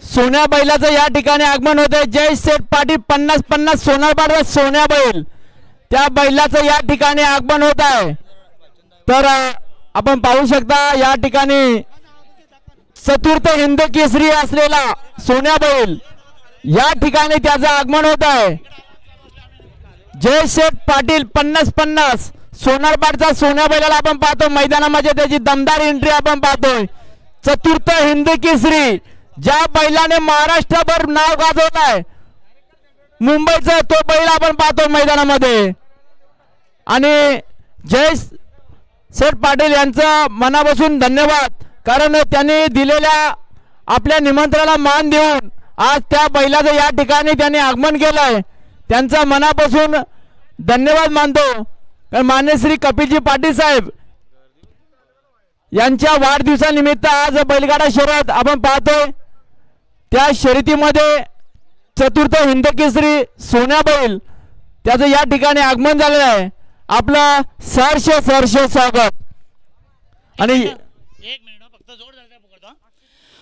सोन्या बैलाचं या ठिकाणी आगमन होत आहे। जय शेठ पाटील 50-50 सोनारपाडचा सोन्या बैल, त्या बैलाचं या ठिकाणी आगमन होत आहे। तर आपण पाहू शकता या ठिकाणी चतुर्थ हिंद केसरी असलेला सोन्या बैल या ठिकाणी त्याचं आगमन होत आहे। जय शेठ पाटील 50-50 सोनारपाडचा सोन्या बैलाला आपण पाहतो मैदानामध्ये, त्याची दमदार एंट्री आपण पाहतोय। चतुर्थ हिंद केसरी ज्या बैलाने महाराष्ट्रभर नाव गाजवलं आहे मुंबईचं, तो बैल आपण पाहतो मैदानामध्ये। आणि जय शेठ पाटील यांचं मनापासून धन्यवाद, कारण त्यांनी दिलेल्या आपल्या निमंत्रणाला मान देऊन आज त्या बैलाचं या ठिकाणी त्यांनी आगमन केलंय। त्यांचा मनापासून धन्यवाद मानतो। मान्य श्री कपिलजी पाटील साहेब यांच्या वाढदिवसानिमित्त आज बैलगाडा शर्यत आपण पाहतोय। त्या शर्यतीमध्ये चतुर्थ हिंद केसरी सोन्या बैल त्याचं या ठिकाणी आगमन झालेलं आहे। आपलं सहर्ष स्वागत। आणि एक मिनिट फक्त जोड पकडतो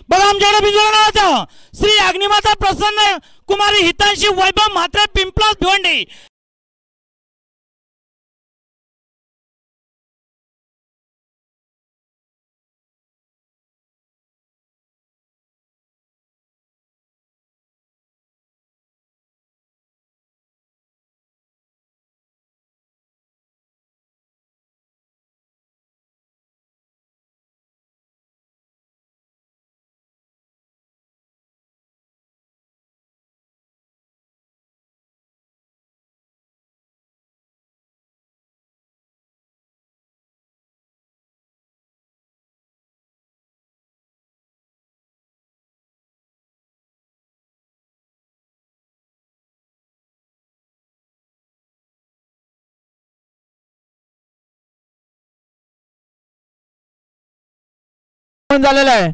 बघा, आमच्याकडे बिंजोळा होता श्री अग्निमाता प्रसन्न कुमारी हितांशी वैभव म्हात्रे पिंपलास भिवंडी। झालेला आहे।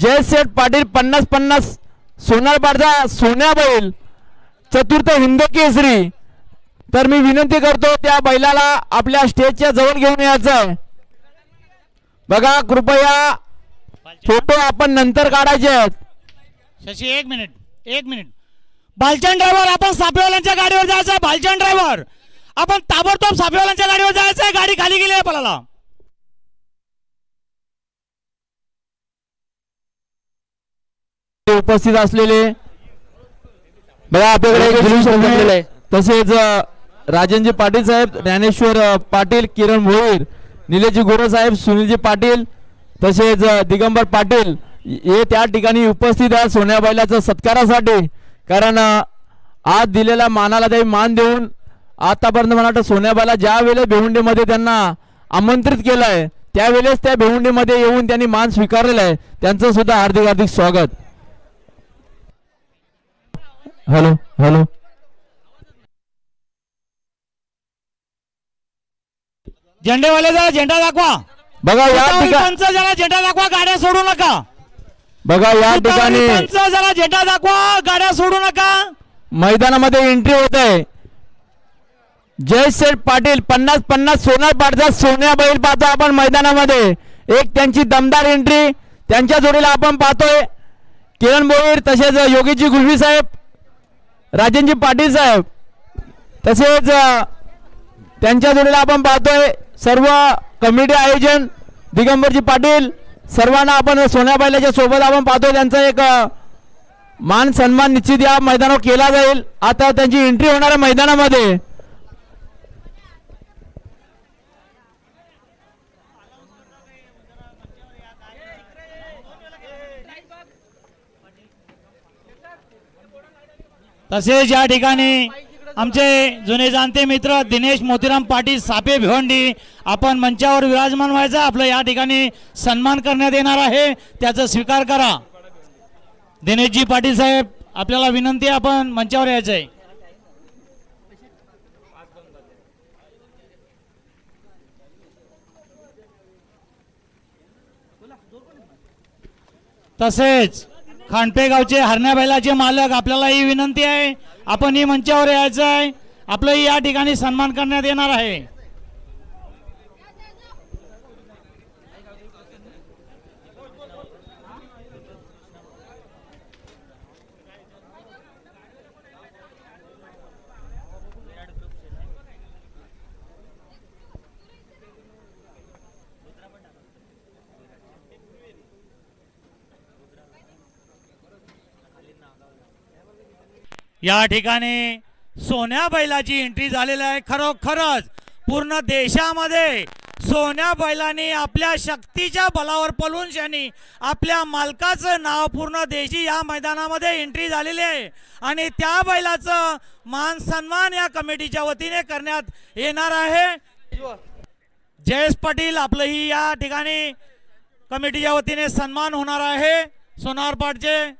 जय शेठ पाटील 50-50 सोनारपाडचा सोन्या बैल चतुर्थ हिंद केसरी। तर मी विनंती करतो त्या बैलाला आपल्या स्टेजच्या जवळ घेऊन यायचं आहे। बघा कृपया फोटो आपण नंतर काढायचे आहेत। शशी एक मिनिट बालचंद ड्रायव्हर, आपण सापेवाल्यांच्या गाडीवर जायचं आहे। बालचंद ड्रायव्हर, आपण ताबडतोब सापेवाल्यांच्या गाडीवर जायचं आहे। गाडी खाली गेली आहे पलाला। उपस्थित असलेले बघा आपल्याकडे तसेच राजेंद्र पाटील साहेब, ज्ञानेश्वर पाटील, किरण भोईर, निलेशजी गोरे साहेब, सुनीलजी पाटील तसेच दिगंबर पाटील हे त्या ठिकाणी उपस्थित आहेत सोन्या बैलाच्या सत्कारासाठी। कारण आज दिलेल्या मानाला ते मान देऊन आतापर्यंत मला वाटतं सोन्या बैला ज्या वेळेला भिवंडीमध्ये त्यांना आमंत्रित केलं आहे त्यावेळेस त्या भिवंडीमध्ये येऊन त्यांनी मान स्वीकारलेला आहे। त्यांचं सुद्धा हार्दिक स्वागत। हॅलो हॅलो झेंडेवाले जरा झेंडा दाखवा। बघा या ठिकाणी जरा झेंडा दाखवा, गाड्या सोडू नका। बघा या ठिकाणी जरा झेंडा दाखवा, गाड्या सोडू नका। मैदानामध्ये एंट्री होत आहे। जय शेठ पाटील 50-50 सोनारपाडचा सोन्या बैल पाहतो आपण मैदानामध्ये। एक त्यांची दमदार एंट्री, त्यांच्या जोडीला आपण पाहतोय किरण भोईर तसेच योगीजी गुलवी साहेब, राजेंद्र पाटील साहेब तसेच त्यांच्या जोडीला आपण पाहतोय सर्व कमिटी आयोजन दिगंबरजी पाटील। सर्वांना आपण सोन्या बैलाच्या सोबत आपण पाहतोय। त्यांचा एक मान सन्मान निश्चित या मैदानावर केला जाईल। आता त्यांची एंट्री होणार आहे मैदानामध्ये। तसेच या ठिकाणी आमचे जुने जाणते मित्र दिनेश मोतीराम पाटील सापे भिवंडी आपण मंचावर विराजमान व्हायचं। आपलं या ठिकाणी सन्मान करण्यात येणार आहे, त्याचा स्वीकार करा। दिनेशजी पाटील साहेब आपल्याला विनंती आहे, आपण मंचावर यायचं आहे। तसेच खांडपे गावचे हरण्या बैलाचे मालक आपल्याला ही विनंती आहे, आपण ही मंचावर यायचं आहे। आपलं या ठिकाणी सन्मान करण्यात येणार आहे। या ठिकाणी सोन्या बैलाची एंट्री झालेली आहे। खरोखरच पूर्ण देशामध्ये सोन्या बैलांनी आपल्या शक्तीच्या बलावर पळून त्यांनी आपल्या मालकाचं नाव पूर्ण देशी या मैदानामध्ये एंट्री झालेली आहे आणि त्या बैलाचं मान सन्मान या कमिटीच्या वतीने करण्यात येणार आहे। जयेश पाटील आपलंही या ठिकाणी कमिटीच्या वतीने सन्मान होणार आहे। सोनारपाडचे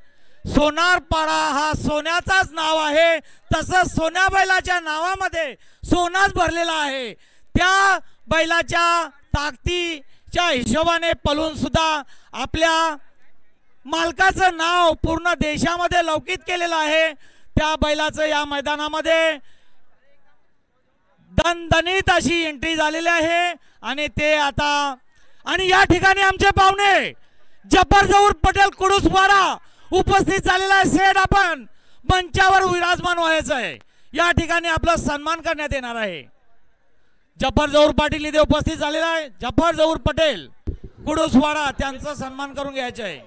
सोनारपाडा हा सोन्याचाच नाव आहे, तसंच सोन्या बैलाच्या नावामध्ये सोनाच भरलेला आहे। त्या बैलाच्या ताकदीच्या हिशोबाने पळून सुद्धा आपल्या मालकाचं नाव पूर्ण देशामध्ये लौकिक केलेलं आहे। त्या बैलाचं या मैदानामध्ये दणदणीत अशी एंट्री झालेली आहे आणि ते आता आणि या ठिकाणी आमचे पाहुणे जब्बार जहूर पटेल कुडूसवाडा उपस्थित झालेला आहे। सेठ आपण मंचावर विराजमान व्हायचं आहे, या ठिकाणी आपला सन्मान करण्यात येणार आहे। जब्बार जहूर पाटील इथे उपस्थित झालेला आहे। जब्बार जहूर पटेल कुडूसवाडा त्यांचा सन्मान करून घ्यायचा आहे।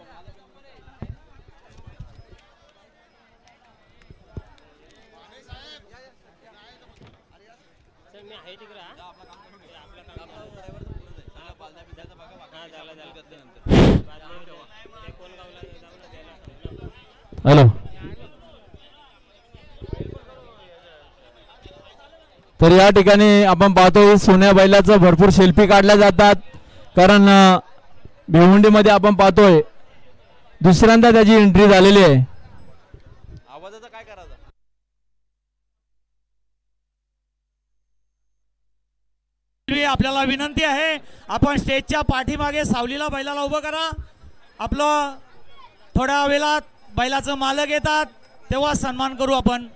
हॅलो, तर या ठिकाणी आपण पाहतो सोन्या बैलाचं भरपूर सेल्फी काढल्या जातात, कारण भिवंडीमध्ये आपण पाहतोय दुसऱ्यांदा त्याची एंट्री झालेली आहे। आवाजाचा काय करायचा? आपल्याला विनंती आहे, आपण स्टेजच्या पाठीमागे सावलीला बैलाला उभं करा। आपलं थोड्या वेळात बैलाचं मालक येतात तेव्हा सन्मान करू आपण।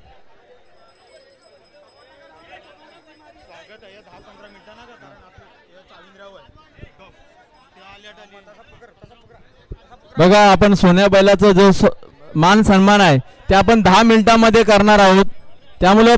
बघा, आपण सोन्या बैलाचं जो मान सन्मान आहे ते आपण 10 मिनिटांमध्ये करणार आहोत, त्यामुळे